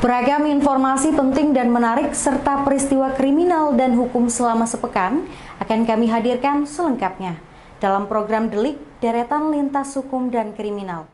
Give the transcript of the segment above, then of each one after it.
Beragam informasi penting dan menarik serta peristiwa kriminal dan hukum selama sepekan akan kami hadirkan selengkapnya dalam program Delik Deretan Lintas Hukum dan Kriminal.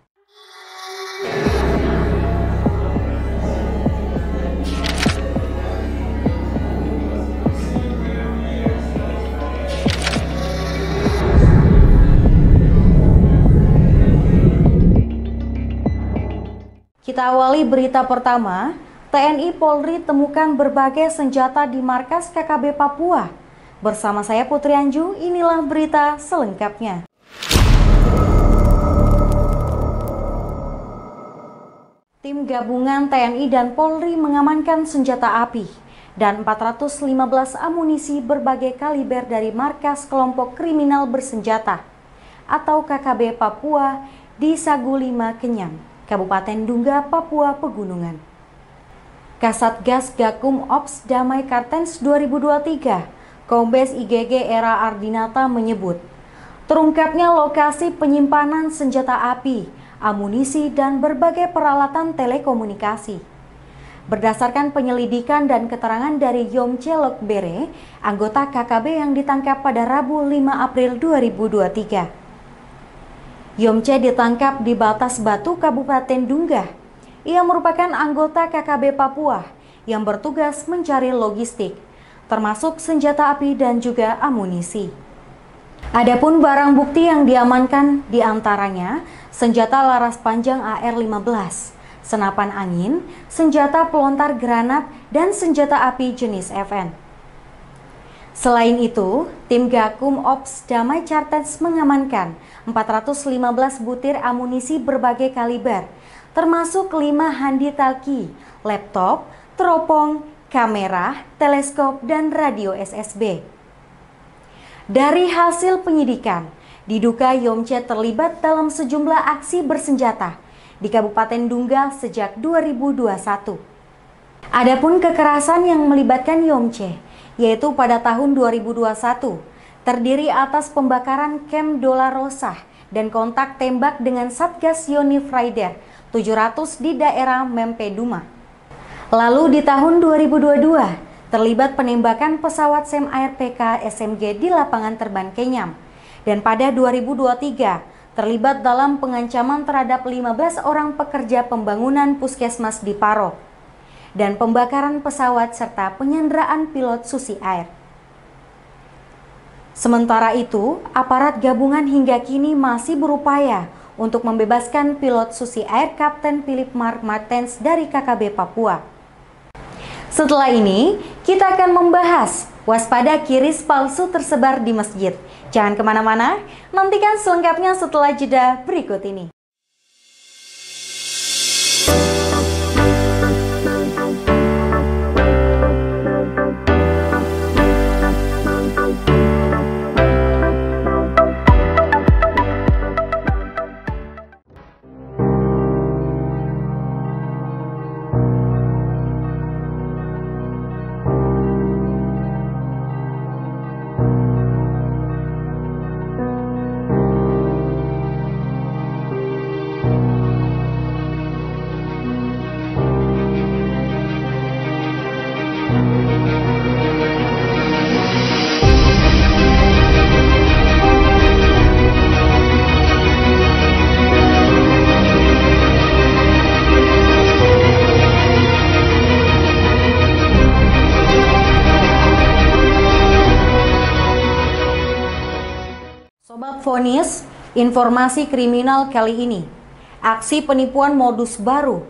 Kita awali berita pertama, TNI Polri temukan berbagai senjata di markas KKB Papua. Bersama saya Putri Anju, inilah berita selengkapnya. Tim gabungan TNI dan Polri mengamankan senjata api dan 415 amunisi berbagai kaliber dari markas kelompok kriminal bersenjata atau KKB Papua di Sagu Lima Kenyam, Kabupaten Dunga, Papua Pegunungan. Kasatgas Gakum Ops Damai Kartens 2023, Kombes IGG Era Ardinata menyebut, terungkapnya lokasi penyimpanan senjata api, amunisi, dan berbagai peralatan telekomunikasi. Berdasarkan penyelidikan dan keterangan dari Yomche Lokbere, anggota KKB yang ditangkap pada Rabu 5 April 2023. Yomche ditangkap di Batas Batu, Kabupaten Dunga. Ia merupakan anggota KKB Papua yang bertugas mencari logistik, termasuk senjata api dan juga amunisi. Adapun barang bukti yang diamankan diantaranya senjata laras panjang AR-15, senapan angin, senjata pelontar granat, dan senjata api jenis FN. Selain itu, tim Gakum Ops Damai Kartens mengamankan 415 butir amunisi berbagai kaliber, termasuk 5 handi talki, laptop, teropong, kamera, teleskop, dan radio SSB. Dari hasil penyidikan, diduga Yomche terlibat dalam sejumlah aksi bersenjata di Kabupaten Dunga sejak 2021. Adapun kekerasan yang melibatkan Yomche, yaitu pada tahun 2021, terdiri atas pembakaran Camp Dolarosa dan kontak tembak dengan Satgas Yonif Raider 700 di daerah Mempeduma. Lalu di tahun 2022, terlibat penembakan pesawat SEM ARPK SMG di lapangan terbang Kenyam. Dan pada 2023, terlibat dalam pengancaman terhadap 15 orang pekerja pembangunan puskesmas di Paro dan pembakaran pesawat serta penyanderaan pilot Susi Air. Sementara itu, aparat gabungan hingga kini masih berupaya untuk membebaskan pilot Susi Air Kapten Philip Mark Martens dari KKB Papua. Setelah ini, kita akan membahas waspada kiris palsu tersebar di masjid. Jangan kemana-mana, nantikan selengkapnya setelah jeda berikut ini. Sobat Vonis, informasi kriminal kali ini. Aksi penipuan modus baru,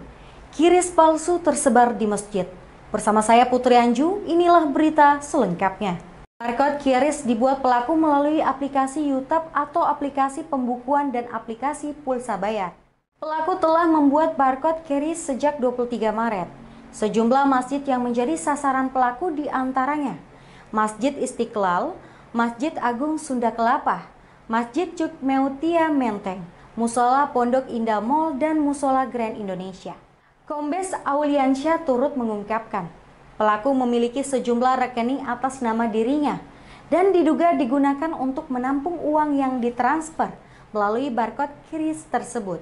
kiris palsu tersebar di masjid. Bersama saya Putri Anju, inilah berita selengkapnya. Barcode kiris dibuat pelaku melalui aplikasi YouTube atau aplikasi pembukuan dan aplikasi pulsa bayar. Pelaku telah membuat barcode kiris sejak 23 Maret. Sejumlah masjid yang menjadi sasaran pelaku diantaranya Masjid Istiqlal, Masjid Agung Sunda Kelapa, Masjid Cukmeutia Menteng, Musola Pondok Indah Mall, dan Musola Grand Indonesia. Kombes Auliansyah turut mengungkapkan, pelaku memiliki sejumlah rekening atas nama dirinya dan diduga digunakan untuk menampung uang yang ditransfer melalui barcode kiris tersebut.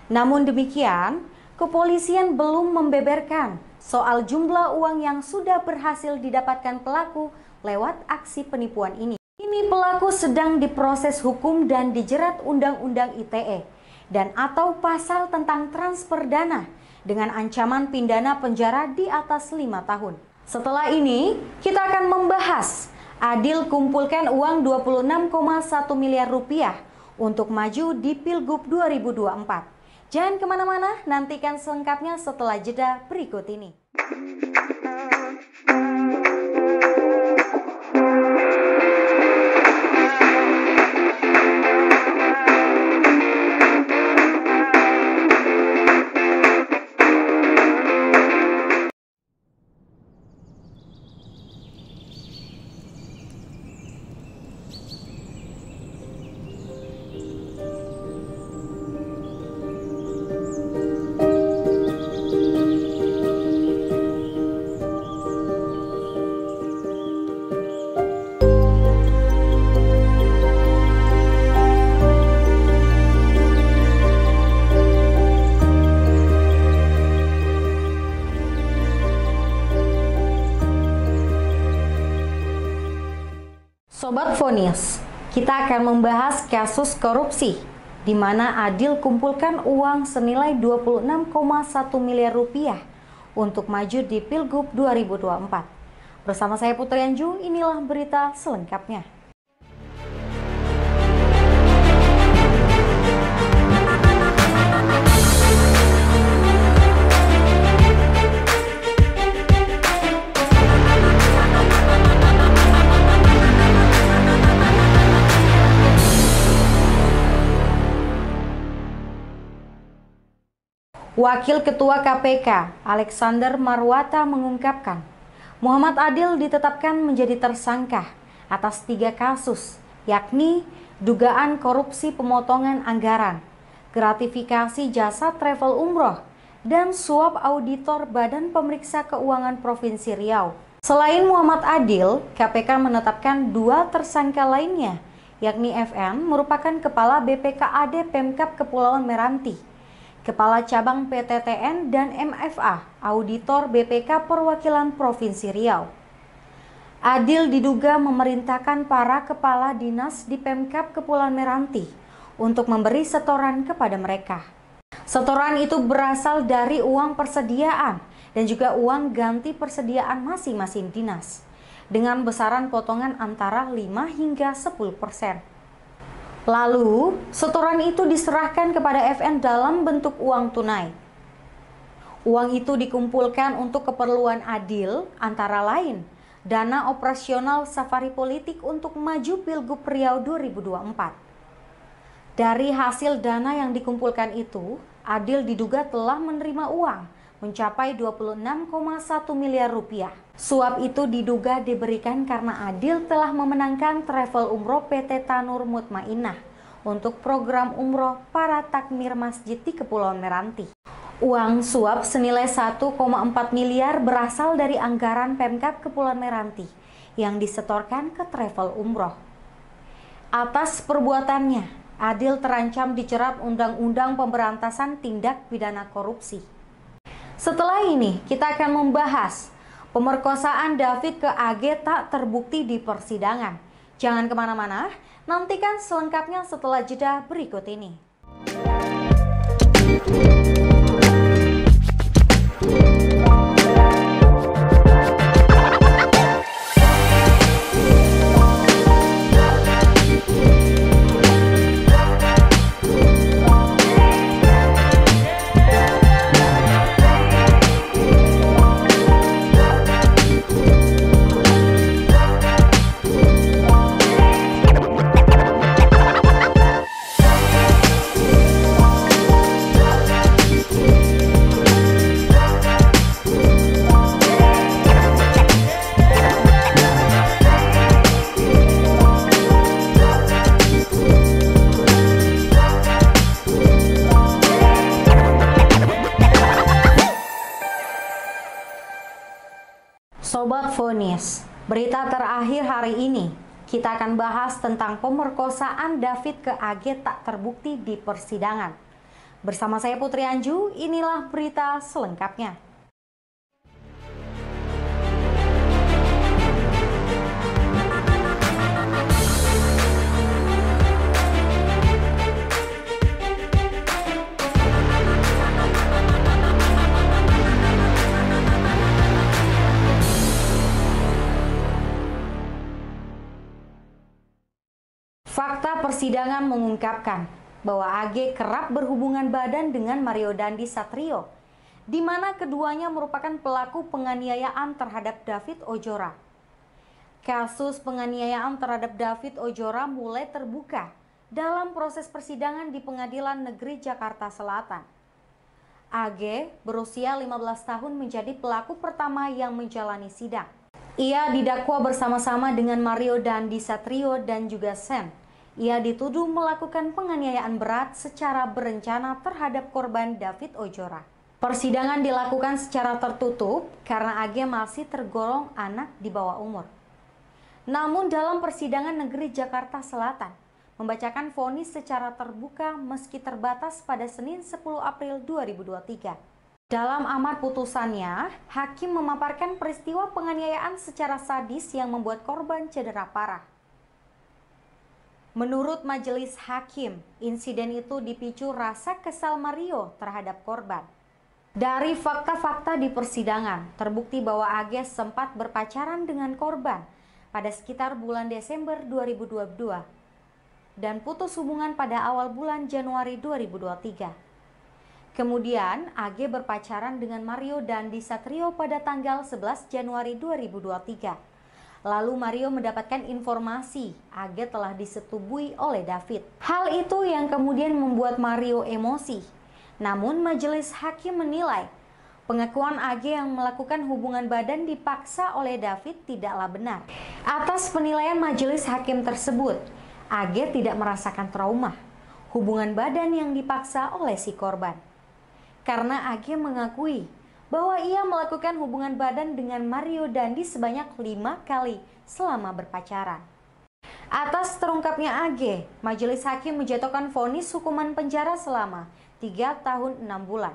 Namun demikian, kepolisian belum membeberkan soal jumlah uang yang sudah berhasil didapatkan pelaku lewat aksi penipuan ini. Kini pelaku sedang diproses hukum dan dijerat Undang-Undang ITE dan atau pasal tentang transfer dana dengan ancaman pidana penjara di atas 5 tahun. Setelah ini, kita akan membahas Adil kumpulkan uang 26,1 miliar rupiah untuk maju di Pilgub 2024. Jangan kemana-mana, nantikan selengkapnya setelah jeda berikut ini. Sobat Fonis, kita akan membahas kasus korupsi di mana Adil kumpulkan uang senilai 26,1 miliar rupiah untuk maju di Pilgub 2024. Bersama saya Putri Anju, inilah berita selengkapnya. Wakil Ketua KPK Alexander Marwata mengungkapkan, Muhammad Adil ditetapkan menjadi tersangka atas 3 kasus, yakni dugaan korupsi pemotongan anggaran, gratifikasi jasa travel umroh, dan suap auditor Badan Pemeriksa Keuangan Provinsi Riau. Selain Muhammad Adil, KPK menetapkan 2 tersangka lainnya, yakni FN merupakan Kepala BPKAD Pemkab Kepulauan Meranti, Kepala Cabang PTTN dan MFA, Auditor BPK Perwakilan Provinsi Riau. Adil diduga memerintahkan para kepala dinas di Pemkab Kepulauan Meranti untuk memberi setoran kepada mereka. Setoran itu berasal dari uang persediaan dan juga uang ganti persediaan masing-masing dinas dengan besaran potongan antara 5 hingga 10%. Lalu, setoran itu diserahkan kepada FN dalam bentuk uang tunai. Uang itu dikumpulkan untuk keperluan Adil, antara lain dana operasional safari politik untuk maju Pilgub Riau 2024. Dari hasil dana yang dikumpulkan itu, Adil diduga telah menerima uang mencapai 26,1 miliar rupiah. Suap itu diduga diberikan karena Adil telah memenangkan travel umroh PT Tanur Mutmainnah untuk program umroh para takmir masjid di Kepulauan Meranti. Uang suap senilai 1,4 miliar berasal dari anggaran Pemkab Kepulauan Meranti yang disetorkan ke travel umroh. Atas perbuatannya, Adil terancam dijerat Undang-Undang Pemberantasan Tindak Pidana Korupsi. Setelah ini, kita akan membahas pemerkosaan David ke AG tak terbukti di persidangan. Jangan kemana-mana, nantikan selengkapnya setelah jeda berikut ini. Sobat Fonis, berita terakhir hari ini, kita akan bahas tentang pemerkosaan David ke AG tak terbukti di persidangan. Bersama saya Putri Anju, inilah berita selengkapnya. Fakta persidangan mengungkapkan bahwa AG kerap berhubungan badan dengan Mario Dandi Satrio, di mana keduanya merupakan pelaku penganiayaan terhadap David Ojora. Kasus penganiayaan terhadap David Ojora mulai terbuka dalam proses persidangan di Pengadilan Negeri Jakarta Selatan. AG berusia 15 tahun menjadi pelaku pertama yang menjalani sidang. Ia didakwa bersama-sama dengan Mario Dandi Satrio dan juga Sen. Ia dituduh melakukan penganiayaan berat secara berencana terhadap korban David Ojora. Persidangan dilakukan secara tertutup karena AG masih tergolong anak di bawah umur. Namun dalam persidangan negeri Jakarta Selatan, membacakan vonis secara terbuka meski terbatas pada Senin 10 April 2023. Dalam amar putusannya, hakim memaparkan peristiwa penganiayaan secara sadis yang membuat korban cedera parah. Menurut majelis hakim, insiden itu dipicu rasa kesal Mario terhadap korban. Dari fakta-fakta di persidangan, terbukti bahwa AG sempat berpacaran dengan korban pada sekitar bulan Desember 2022 dan putus hubungan pada awal bulan Januari 2023. Kemudian, AG berpacaran dengan Mario Dandi Satrio pada tanggal 11 Januari 2023. Lalu Mario mendapatkan informasi AG telah disetubui oleh David. Hal itu yang kemudian membuat Mario emosi. Namun majelis hakim menilai pengakuan AG yang melakukan hubungan badan dipaksa oleh David tidaklah benar. Atas penilaian majelis hakim tersebut, AG tidak merasakan trauma hubungan badan yang dipaksa oleh si korban. Karena AG mengakui bahwa ia melakukan hubungan badan dengan Mario Dandi sebanyak 5 kali selama berpacaran. Atas terungkapnya AG, majelis hakim menjatuhkan vonis hukuman penjara selama 3 tahun 6 bulan.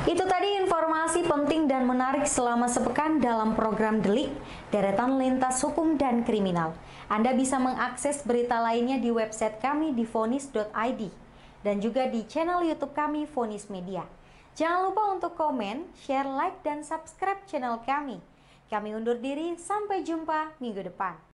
Itu tadi informasi penting dan menarik selama sepekan dalam program Delik, deretan lintas hukum dan kriminal. Anda bisa mengakses berita lainnya di website kami di vonis.id dan juga di channel YouTube kami Vonis Media. Jangan lupa untuk komen, share, like, dan subscribe channel kami. Kami undur diri, sampai jumpa minggu depan.